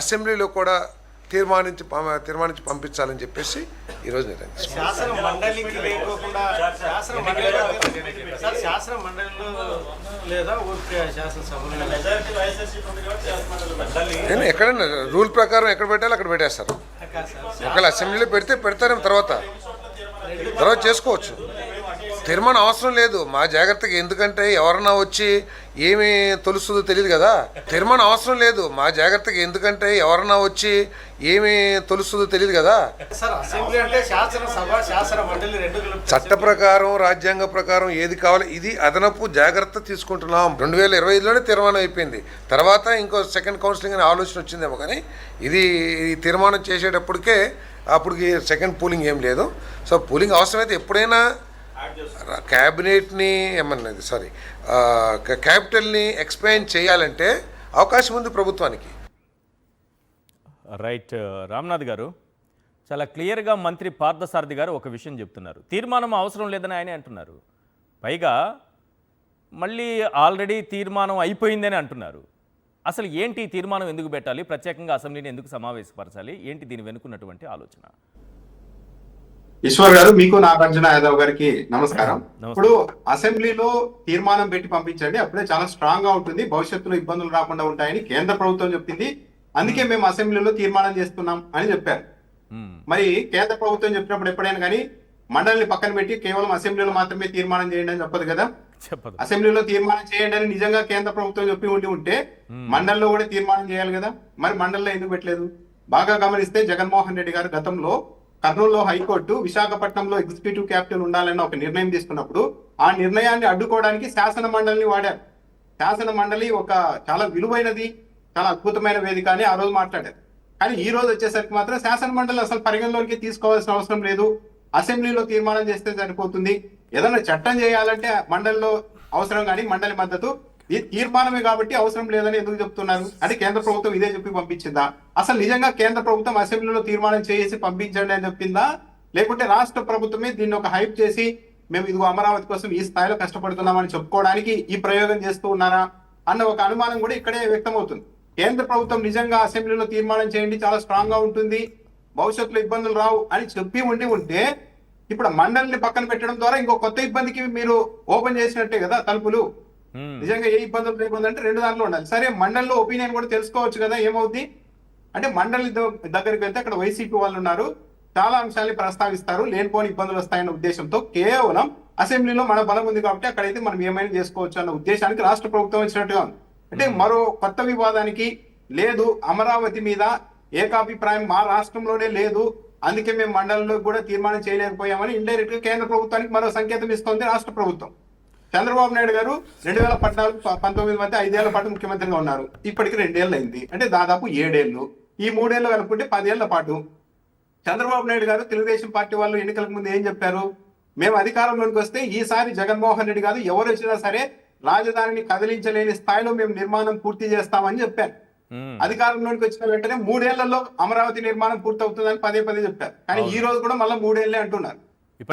అసెంబ్లీలో కూడా తీర్మానించి పంపించాలని చెప్పేసి ఈరోజు నిర్ణయించారు. నేను ఎక్కడైనా రూల్ ప్రకారం ఎక్కడ పెట్టాలో అక్కడ పెట్టేస్తారు. ఒకవేళ అసెంబ్లీలో పెడతారేమో తర్వాత చేసుకోవచ్చు. తీర్మానం అవసరం లేదు మా జాగ్రత్తకి, ఎందుకంటే ఎవరన్నా వచ్చి ఏమి తెలుస్తుందో తెలియదు కదా. తీర్మానం అవసరం లేదు మా జాగ్రత్తకి, ఎందుకంటే ఎవరన్నా వచ్చి ఏమి తెలుస్తుందో తెలియదు కదా. చట్ట ప్రకారం రాజ్యాంగ ప్రకారం ఏది కావాలి ఇది అదనపు జాగ్రత్త తీసుకుంటున్నాం. 2025లోనే తీర్మానం అయిపోయింది. తర్వాత ఇంకో సెకండ్ కౌన్సిలింగ్ అనే ఆలోచన వచ్చిందేమో, కానీ ఇది తీర్మానం చేసేటప్పటికే అప్పటికి సెకండ్ పూలింగ్ ఏం లేదు. సో పూలింగ్ అవసరమైతే ఎప్పుడైనా క్యాబినెట్ని క్యాపిటల్ని ఎక్స్పాండ్ చేయాలంటే అవకాశం ఉంది ప్రభుత్వానికి. రైట్. రామ్నాథ్ గారు, చాలా క్లియర్గా మంత్రి పార్థసారథి గారు ఒక విషయం చెప్తున్నారు. తీర్మానం అవసరం లేదని ఆయనే అంటున్నారు. పైగా మళ్ళీ ఆల్రెడీ తీర్మానం అయిపోయిందని అంటున్నారు. అసలు ఏంటి తీర్మానం ఎందుకు పెట్టాలి, ప్రత్యేకంగా అసెంబ్లీని ఎందుకు సమావేశపరచాలి, ఏంటి దీని వెనుకున్నటువంటి ఆలోచన? ఈశ్వర్ గారు, మీకు నాగార్జున యాదవ్ గారికి నమస్కారం. ఇప్పుడు అసెంబ్లీలో తీర్మానం పెట్టి పంపించండి, అప్పుడే చాలా స్ట్రాంగ్ గా ఉంటుంది, భవిష్యత్తులో ఇబ్బందులు రాకుండా ఉంటాయని కేంద్ర ప్రభుత్వం చెప్పింది. అందుకే మేము అసెంబ్లీలో తీర్మానం చేస్తున్నాం అని చెప్పారు. మరి కేంద్ర ప్రభుత్వం చెప్పినప్పుడు ఎప్పుడైనా కానీ మండలిని పక్కన పెట్టి కేవలం అసెంబ్లీలో మాత్రమే తీర్మానం చేయండి అని చెప్పదు కదా. అసెంబ్లీలో తీర్మానం చేయండి అని నిజంగా కేంద్ర ప్రభుత్వం చెప్పి ఉంటే మండలిలో కూడా తీర్మానం చేయాలి కదా. మరి మండలిలో ఎందుకు పెట్టలేదు? బాగా గమనిస్తే జగన్మోహన్ రెడ్డి గారు గతంలో కర్నూలులో హైకోర్టు విశాఖపట్నంలో ఎగ్జిక్యూటివ్ క్యాపిటల్ ఉండాలన్న ఒక నిర్ణయం తీసుకున్నప్పుడు ఆ నిర్ణయాన్ని అడ్డుకోవడానికి శాసన మండలిని వాడారు. శాసన మండలి ఒక చాలా విలువైనది, చాలా అద్భుతమైన వేదిక అని ఆ రోజు మాట్లాడారు. కానీ ఈ రోజు వచ్చేసరికి మాత్రం శాసన మండలి అసలు పరిగణలోకి తీసుకోవాల్సిన అవసరం లేదు, అసెంబ్లీలో తీర్మానం చేస్తే సరిపోతుంది. ఏదైనా చట్టం చేయాలంటే మండలిలో అవసరం, కానీ మండలి మద్దతు ఈ తీర్మానమే కాబట్టి అవసరం లేదని ఎందుకు చెప్తున్నారు? అంటే కేంద్ర ప్రభుత్వం ఇదే చెప్పి పంపించిందా? అసలు నిజంగా కేంద్ర ప్రభుత్వం అసెంబ్లీలో తీర్మానం చేసి పంపించండి అని చెప్పిందా, లేకుంటే రాష్ట్ర ప్రభుత్వమే దీన్ని ఒక హైప్ చేసి మేము ఇదిగో అమరావతి కోసం ఈ స్థాయిలో కష్టపడుతున్నామని చెప్పుకోవడానికి ఈ ప్రయోగం చేస్తూ ఉన్నారా అన్న ఒక అనుమానం కూడా ఇక్కడే వ్యక్తమవుతుంది. కేంద్ర ప్రభుత్వం నిజంగా అసెంబ్లీలో తీర్మానం చేయండి, చాలా స్ట్రాంగ్ గా ఉంటుంది, భవిష్యత్తులో ఇబ్బందులు రావు అని చెప్పి ఉంటే ఇప్పుడు మండలిని పక్కన పెట్టడం ద్వారా ఇంకో కొత్త ఇబ్బందికి మీరు ఓపెన్ చేసినట్టే కదా తలుపులు. నిజంగా ఏ ఇబ్బందులు లేకుందంటే రెండు దాంట్లో ఉండాలి. సరే, మండలిలో ఒపీనియన్ కూడా తెలుసుకోవచ్చు కదా ఏమవుద్ది అంటే. మండలి దగ్గరికి వెళ్తే అక్కడ వైసీపీ వాళ్ళు ఉన్నారు, చాలా అంశాన్ని ప్రస్తావిస్తారు, లేనిపోని ఇబ్బందులు వస్తాయన్న ఉద్దేశంతో కేవలం అసెంబ్లీలో మన బలం ఉంది కాబట్టి అక్కడైతే మనం ఏమైనా చేసుకోవచ్చు అన్న ఉద్దేశానికి రాష్ట్ర ప్రభుత్వం వచ్చినట్టుగా ఉంది. అంటే మరో కొత్త వివాదానికి లేదు, అమరావతి మీద ఏకాభిప్రాయం మా రాష్ట్రంలోనే లేదు, అందుకే మేము మండలిలో కూడా తీర్మానం చేయలేకపోయామని ఇండైరెక్ట్ గా కేంద్ర ప్రభుత్వానికి మరో సంకేతం ఇస్తోంది రాష్ట్ర ప్రభుత్వం. చంద్రబాబు నాయుడు గారు 2014-19 మధ్య 5 ఏళ్ల పాటు ముఖ్యమంత్రిగా ఉన్నారు. ఇప్పటికి 2 ఏళ్ళు అయింది, అంటే దాదాపు 7 ఏళ్ళు. ఈ 3 ఏళ్ళు కలుపుకుంటే 10 ఏళ్ల పాటు చంద్రబాబు నాయుడు గారు తెలుగుదేశం పార్టీ వాళ్ళు ఎన్నికలకు ముందు ఏం చెప్పారు? మేము అధికారంలోకి వస్తే ఈసారి జగన్మోహన్ రెడ్డి గారు ఎవరు వచ్చినా సరే రాజధానిని కదిలించలేని స్థాయిలో మేము నిర్మాణం పూర్తి చేస్తామని చెప్పారు. అధికారంలోకి వచ్చిన వెంటనే 3 ఏళ్లలో అమరావతి నిర్మాణం పూర్తవుతుందని పదే చెప్పారు. కానీ ఈ రోజు కూడా మళ్ళీ 3 ఏళ్లే అంటున్నారు.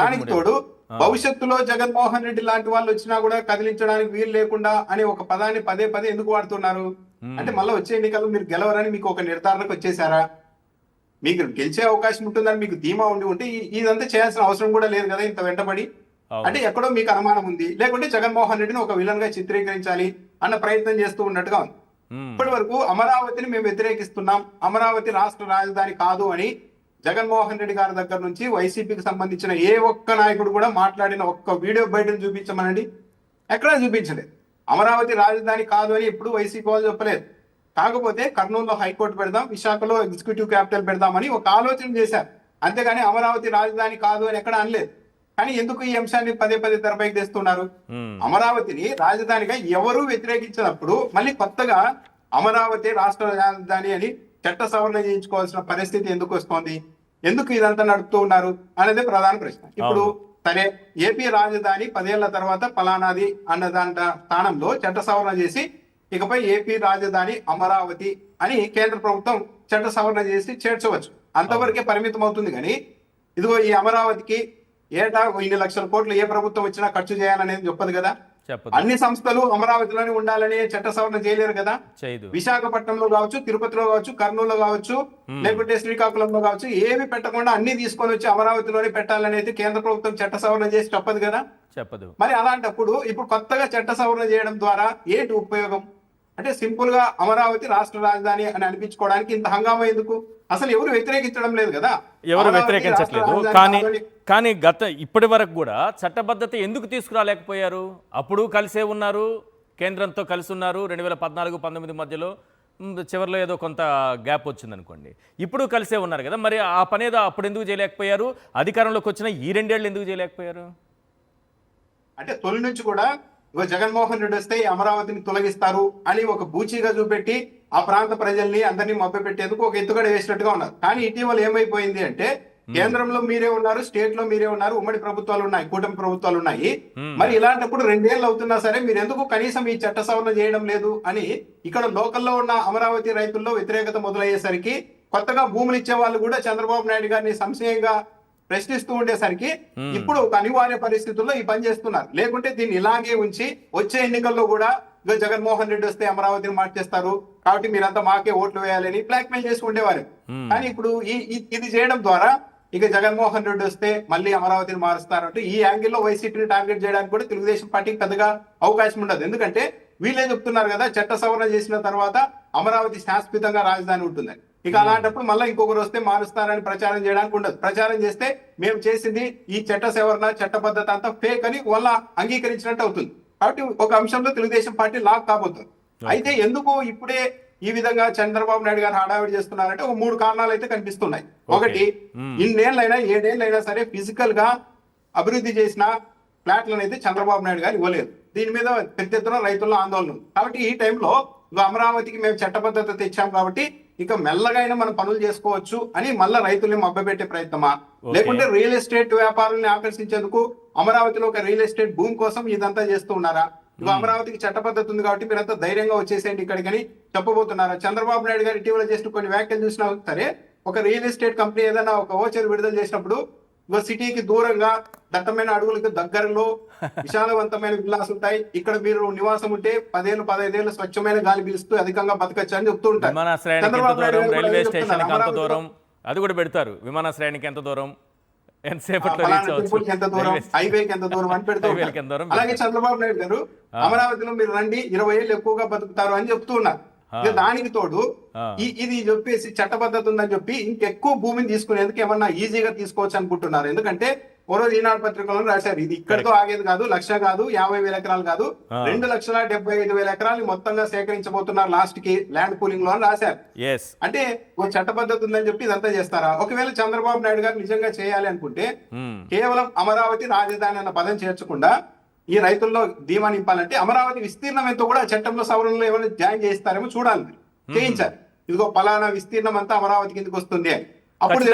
దానికి తోడు భవిష్యత్తులో జగన్మోహన్ రెడ్డి లాంటి వాళ్ళు వచ్చినా కూడా కదిలించడానికి వీలు లేకుండా అనే ఒక పదాన్ని పదే ఎందుకు వాడుతున్నారు? అంటే మళ్ళీ వచ్చే ఎన్నికల్లో మీరు గెలవరని మీకు ఒక నిర్ధారణకు వచ్చేసారా? మీకు గెలిచే అవకాశం ఉంటుందని మీకు ధీమా ఉంటే ఇదంతా చేయాల్సిన అవసరం కూడా లేదు కదా ఇంత వెంటబడి. అంటే ఎక్కడో మీకు అనుమానం ఉంది, లేకుంటే జగన్మోహన్ రెడ్డిని ఒక విలన్ గా చిత్రీకరించాలి అన్న ప్రయత్నం చేస్తూ ఉన్నట్టుగా ఉంది. ఇప్పటి వరకు అమరావతిని మేము వ్యతిరేకిస్తున్నాం, అమరావతి రాష్ట్ర రాజధాని కాదు అని జగన్మోహన్ రెడ్డి గారి దగ్గర నుంచి వైసీపీకి సంబంధించిన ఏ ఒక్క నాయకుడు కూడా మాట్లాడిన ఒక్క వీడియో బయటను చూపించమనండి, ఎక్కడా చూపించలేదు. అమరావతి రాజధాని కాదు అని ఎప్పుడు వైసీపీ వాళ్ళు చెప్పలేదు. కాకపోతే కర్నూలులో హైకోర్టు పెడదాం, విశాఖలో ఎగ్జిక్యూటివ్ క్యాపిటల్ పెడదామని ఒక ఆలోచన చేశారు, అంతేగాని అమరావతి రాజధాని కాదు అని ఎక్కడ అనలేదు. కానీ ఎందుకు ఈ అంశాన్ని పదే తెరపైకి తెస్తున్నారు? అమరావతిని రాజధానిగా ఎవరు వ్యతిరేకించినప్పుడు మళ్ళీ కొత్తగా అమరావతి రాష్ట్ర రాజధాని అని చట్ట సవరణ చేయించుకోవాల్సిన పరిస్థితి ఎందుకు వస్తోంది? ఎందుకు ఇదంతా నడుపుతూ ఉన్నారు అనేది ప్రధాన ప్రశ్న. ఇప్పుడు సరే, ఏపీ రాజధాని 10 ఏళ్ల తర్వాత ఫలానాది అన్న దాంట్లో స్థానంలో చట్ట సవరణ చేసి ఇకపై ఏపీ రాజధాని అమరావతి అని కేంద్ర ప్రభుత్వం చట్ట సవరణ చేసి చేర్చవచ్చు, అంతవరకే పరిమితం అవుతుంది. కానీ ఇదిగో ఈ అమరావతికి ఏటా 2 లక్షల కోట్లు ఏ ప్రభుత్వం వచ్చినా ఖర్చు చేయాలనేది చెప్పదు కదా. చెప్పదు. అన్ని సంస్థలు అమరావతిలోనే ఉండాలని చట్ట సవరణ చేయలేరు కదా. చేయదు. విశాఖపట్నంలో కావచ్చు, తిరుపతిలో కావచ్చు, కర్నూలులో కావచ్చు, లేకుంటే శ్రీకాకుళంలో కావచ్చు, ఏమి పెట్టకుండా అన్ని తీసుకొని వచ్చి అమరావతిలోనే పెట్టాలని అయితే కేంద్ర ప్రభుత్వం చట్ట సవరణ చేసి చెప్పదు కదా. చెప్పదు. మరి అలాంటప్పుడు ఇప్పుడు కొత్తగా చట్ట సవరణ చేయడం ద్వారా ఏంటి ఉపయోగం? అంటే సింపుల్ గా అమరావతి రాష్ట్ర రాజధాని అని అనిపించుకోవడానికి ఇంత హంగామా ఎందుకు? అసలు ఎవరు వ్యతిరేకించడం లేదు కదా. ఎవరు వ్యతిరేకించట్లేదు. కానీ ఇప్పటి వరకు కూడా చట్టబద్ధత ఎందుకు తీసుకురాలేకపోయారు? అప్పుడు కలిసే ఉన్నారు, కేంద్రంతో కలిసి ఉన్నారు 2014-19 మధ్యలో. చివరిలో ఏదో కొంత గ్యాప్ వచ్చిందనుకోండి. ఇప్పుడు కలిసే ఉన్నారు కదా. మరి ఆ పని ఏదో అప్పుడు ఎందుకు చేయలేకపోయారు? అధికారంలోకి వచ్చిన ఈ 2 ఏళ్ళు ఎందుకు చేయలేకపోయారు? అంటే తొలి నుంచి కూడా జగన్మోహన్ రెడ్డి వస్తే అమరావతిని తొలగిస్తారు అని ఒక బూచీగా చూపెట్టి ఆ ప్రాంత ప్రజల్ని అందరినీ మభ్యపెట్టేందుకు ఒక ఎత్తుగడ వేసినట్టుగా ఉన్నారు. కానీ ఇటీవల ఏమైపోయింది అంటే కేంద్రంలో మీరే ఉన్నారు, స్టేట్ లో మీరే ఉన్నారు, ఉమ్మడి ప్రభుత్వాలు ఉన్నాయి, కూటమి ప్రభుత్వాలు ఉన్నాయి. మరి ఇలాంటప్పుడు 2 ఏళ్ళు అవుతున్నా సరే మీరు ఎందుకు కనీసం ఈ చట్ట సవరణ చేయడం లేదు అని ఇక్కడ లోకల్లో ఉన్న అమరావతి రైతుల్లో వ్యతిరేకత మొదలయ్యేసరికి కొత్తగా భూములు ఇచ్చే వాళ్ళు కూడా చంద్రబాబు నాయుడు గారిని సంశయంగా ప్రశ్నిస్తూ ఉండేసరికి ఇప్పుడు ఒక అనివార్య పరిస్థితుల్లో ఈ పని చేస్తున్నారు. లేకుంటే దీన్ని ఇలాగే ఉంచి వచ్చే ఎన్నికల్లో కూడా జగన్మోహన్ రెడ్డి వస్తే అమరావతిని మార్చేస్తారు కాబట్టి మీరంతా మాకే ఓట్లు వేయాలని బ్లాక్ మెయిల్ చేసి ఉండేవారు. కానీ ఇప్పుడు ఇది చేయడం ద్వారా ఇక జగన్మోహన్ రెడ్డి వస్తే మళ్ళీ అమరావతిని మారుస్తారంటే ఈ యాంగిల్లో వైసీపీని టార్గెట్ చేయడానికి కూడా తెలుగుదేశం పార్టీకి పెద్దగా అవకాశం ఉండదు. ఎందుకంటే వీళ్ళే చెప్తున్నారు కదా చట్ట సవరణ చేసిన తర్వాత అమరావతి శాశ్వతంగా రాజధాని ఉంటుందని. ఇక అలాంటప్పుడు మళ్ళీ ఇంకొకరు వస్తే మారుస్తారని ప్రచారం చేయడానికి ఉండదు. ప్రచారం చేస్తే మేము చేసింది ఈ చట్ట సవరణ చట్టబద్ధత అంతా ఫేక్ అని వాళ్ళ అంగీకరించినట్టు అవుతుంది. కాబట్టి ఒక అంశంలో తెలుగుదేశం పార్టీ లాక్ కాబోతుంది. అయితే ఎందుకు ఇప్పుడే ఈ విధంగా చంద్రబాబు నాయుడు గారు హడావిడి చేస్తున్నారంటే ఒక 3 కారణాలు అయితే కనిపిస్తున్నాయి. ఒకటి, ఇన్నేళ్ళైనా 7 ఏళ్ళైనా సరే ఫిజికల్ గా అభివృద్ధి చేసిన ఫ్లాట్లను అయితే చంద్రబాబు నాయుడు గారు ఇవ్వలేదు. దీని మీద పెద్ద ఎత్తున రైతుల్లో ఆందోళన. కాబట్టి ఈ టైంలో అమరావతికి మేము చట్టబద్ధత తెచ్చాం కాబట్టి ఇక మెల్లగా మనం పనులు చేసుకోవచ్చు అని మళ్ళా రైతుల్ని మభ్యపెట్టే ప్రయత్నమా, లేకుంటే రియల్ ఎస్టేట్ వ్యాపారాన్ని ఆకర్షించేందుకు అమరావతిలో ఒక రియల్ ఎస్టేట్ భూమి కోసం ఇదంతా చేస్తూ ఉన్నారా? ఇక అమరావతికి చట్టబద్ధత ఉంది కాబట్టి మీరంతా ధైర్యంగా వచ్చేసేయండి ఇక్కడికని చెప్పబోతున్నారా? చంద్రబాబు నాయుడు గారు ఇటీవల చేసిన కొన్ని వ్యాఖ్యలు చూసినా సరే ఒక రియల్ ఎస్టేట్ కంపెనీ ఏదైనా ఒక ఓచర్ విడుదల చేసినప్పుడు సిటీకి దూరంగా దట్టమైన అడవులకు దగ్గరలో విశాలవంతమైన విల్లాస్ ఉంటాయి, ఇక్కడ మీరు నివాసం ఉంటే 10 ఏళ్ళు 15 ఏళ్ళు స్వచ్ఛమైన గాలి పీలుస్తూ అధికంగా బతకచ్చు అని చెప్తూ ఉంటారు. రైల్వే స్టేషన్ ఎంత దూరం అది కూడా పెడతారు. విమానాశ్రయానికి ఎంత దూరం, ఎంత దూరం, హైవేకి ఎంత దూరం అని పెడుతూ ఉంటారు. అలాగే చంద్రబాబు నాయుడు గారు అమరావతిలో మీరు రండి 20 ఏళ్ళు ఎక్కువగా బతుకుతారు అని చెప్తూ ఉన్నారు. దానికి తోడు ఇది చెప్పేసి చట్టబద్ధత ఉందని చెప్పి ఇంకెక్కువ భూమిని తీసుకునేందుకు ఏమన్నా ఈజీగా తీసుకోవచ్చు అనుకుంటున్నారు. ఎందుకంటే ఓరోజు ఈనాడు పత్రికలో రాశారు ఇది ఇక్కడితో ఆగేది కాదు, 1,00,000 కాదు, 50,000 ఎకరాలు కాదు, 2,75,000 ఎకరాలు మొత్తంగా సేకరించబోతున్నారు లాస్ట్ కి ల్యాండ్ పూలింగ్ లో అని రాశారు. అంటే ఒక చట్టబద్ధత ఉందని చెప్పి ఇదంతా చేస్తారా? ఒకవేళ చంద్రబాబు నాయుడు గారు నిజంగా చేయాలి అనుకుంటే కేవలం అమరావతి రాజధాని అన్న పదం చేర్చకుండా ఈ రైతుల్లో ధీమా నింపాలంటే అమరావతి విస్తీర్ణం ఎంతో కూడా చట్టంలో సవరణలో ఏమైనా జాయిన్ చేస్తారేమో చూడాలి, చేయించాలి. ఇదిగో పలానా విస్తీర్ణం అంతా అమరావతి కిందకి వస్తుంది అని. అప్పుడు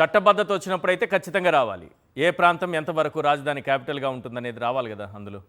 చట్టబద్ధత వచ్చినప్పుడు అయితే ఖచ్చితంగా రావాలి. ఏ ప్రాంతం ఎంత వరకు రాజధాని క్యాపిటల్ గా ఉంటుంది అనేది రావాలి కదా అందులో.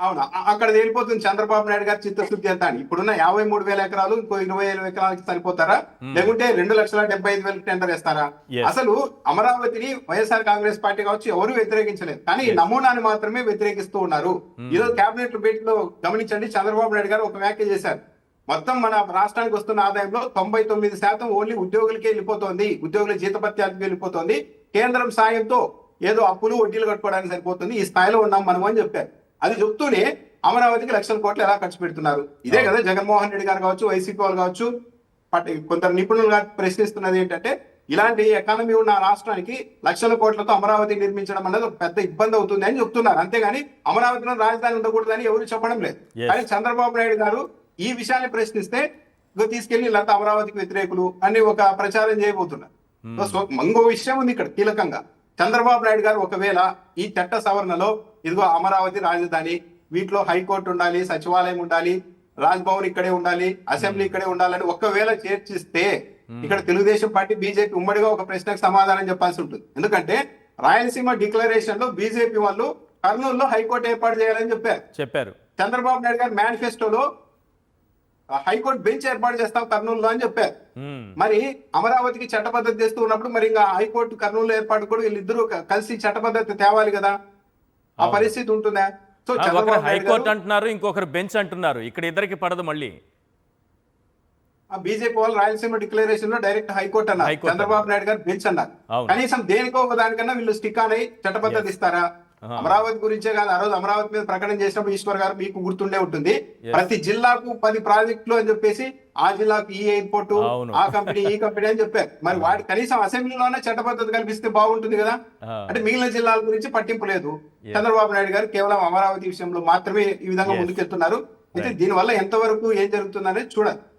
అవునా, అక్కడ వెళ్ళిపోతుంది చంద్రబాబు నాయుడు గారి చిత్తశుద్ధి ఎంత అని. ఇప్పుడున్న 53,000 ఎకరాలు ఇంకో 20,000 ఎకరాలకి సరిపోతారా? లేకుంటే 2,75,000 టెండర్ వేస్తారా? అసలు అమరావతిని వైఎస్ఆర్ కాంగ్రెస్ పార్టీ కావచ్చు ఎవరు వ్యతిరేకించలేదు, కానీ నమూనాని మాత్రమే వ్యతిరేకిస్తూ ఉన్నారు. ఈరోజు కేబినెట్ భేటీలో గమనించండి, చంద్రబాబు నాయుడు గారు ఒక వ్యాఖ్య చేశారు. మొత్తం మన రాష్ట్రానికి వస్తున్న ఆదాయంలో 99% ఓన్లీ ఉద్యోగులకే వెళ్ళిపోతుంది, ఉద్యోగుల జీతభత్యాలకు వెళ్ళిపోతుంది, కేంద్రం సాయంతో ఏదో అప్పులు వడ్డీలు కట్టుకోవడానికి సరిపోతుంది, ఈ స్థాయిలో ఉన్నాం మనం అని చెప్పారు. అది చెప్తూనే అమరావతికి 1,00,000 కోట్లు ఎలా ఖర్చు పెడుతున్నారు? ఇదే కదా జగన్మోహన్ రెడ్డి గారు కావచ్చు, వైసీపీ వాళ్ళు కావచ్చు, కొందరు నిపుణులుగా ప్రశ్నిస్తున్నది ఏంటంటే ఇలాంటి ఎకానమీ ఉన్న రాష్ట్రానికి 1,00,000 కోట్లతో అమరావతి నిర్మించడం అనేది ఒక పెద్ద ఇబ్బంది అవుతుంది అని చెప్తున్నారు. అంతేగాని అమరావతిలో రాజధాని ఉండకూడదని ఎవరు చెప్పడం లేదు. కానీ చంద్రబాబు నాయుడు గారు ఈ విషయాన్ని ప్రశ్నిస్తే తీసుకెళ్లి వీళ్ళంతా అమరావతికి వ్యతిరేకులు అని ఒక ప్రచారం చేయబోతున్నారు. ఇంకో విషయం ఉంది ఇక్కడ కీలకంగా. చంద్రబాబు నాయుడు గారు ఒకవేళ ఈ చట్ట సవరణలో ఇదిగో అమరావతి రాజధాని, వీటిలో హైకోర్టు ఉండాలి, సచివాలయం ఉండాలి, రాజ్భవన్ ఇక్కడే ఉండాలి, అసెంబ్లీ ఇక్కడే ఉండాలని ఒకవేళ చేర్చిస్తే ఇక్కడ తెలుగుదేశం పార్టీ బీజేపీ ఉమ్మడిగా ఒక ప్రశ్నకు సమాధానం చెప్పాల్సి ఉంటుంది. ఎందుకంటే రాయలసీమ డిక్లరేషన్ లో బీజేపీ వాళ్ళు కర్నూలులో హైకోర్టు ఏర్పాటు చేయాలని చెప్పారు. చంద్రబాబు నాయుడు గారు మేనిఫెస్టోలో హైకోర్టు బెంచ్ ఏర్పాటు చేస్తాం కర్నూలులో అని చెప్పారు. మరి అమరావతికి చట్టబద్ధత చేస్తూ ఉన్నప్పుడు మరి ఇంకా హైకోర్టు కర్నూలు ఏర్పాటు కూడా వీళ్ళిద్దరూ కలిసి చట్టబద్ధత తేవాలి కదా. ఆ పరిస్థితి ఉంటుందా? సో ఒకరు చంద్రబాబు నాయుడు హైకోర్టు గారు అంటున్నారు, ఇంకొకరు బెంచ్ అంటున్నారు. ఇక్కడ ఇద్దరికి పడదు మళ్ళీ. ఆ బీజేపీ వాళ్ళు రాయలసీమ డిక్లరేషన్ లో డైరెక్ట్ హైకోర్టు అన్నారు, హైకోర్టు చంద్రబాబు నాయుడు గారు బెంచ్ అన్నారు. అవును. కనీసం దేనికో ఒక దానికన్నా వీళ్ళు స్టిక్ ఆన్ అయ్యి చట్టబద్ధత ఇస్తారా? అమరావతి గురించే కాదు, ఆ రోజు అమరావతి మీద ప్రకటన చేసినప్పుడు ఈశ్వర్ గారు మీకు గుర్తుండే ఉంటుంది, ప్రతి జిల్లాకు 10 ప్రాజెక్టులు అని చెప్పేసి ఆ జిల్లాకు ఈ ఎయిర్పోర్ట్, అవును. ఆ కంపెనీ, ఈ కంపెనీ అని చెప్పారు. మరి వాటి కనీసం అసెంబ్లీలోనే చట్టబద్ధత కల్పిస్తే బాగుంటుంది కదా. అంటే మిగిలిన జిల్లాల గురించి పట్టింపు లేదు. చంద్రబాబు నాయుడు గారు కేవలం అమరావతి విషయంలో మాత్రమే ఈ విధంగా ముందుకెళ్తున్నారు. అయితే దీనివల్ల ఎంతవరకు ఏం జరుగుతుంది అనేది చూడాలి.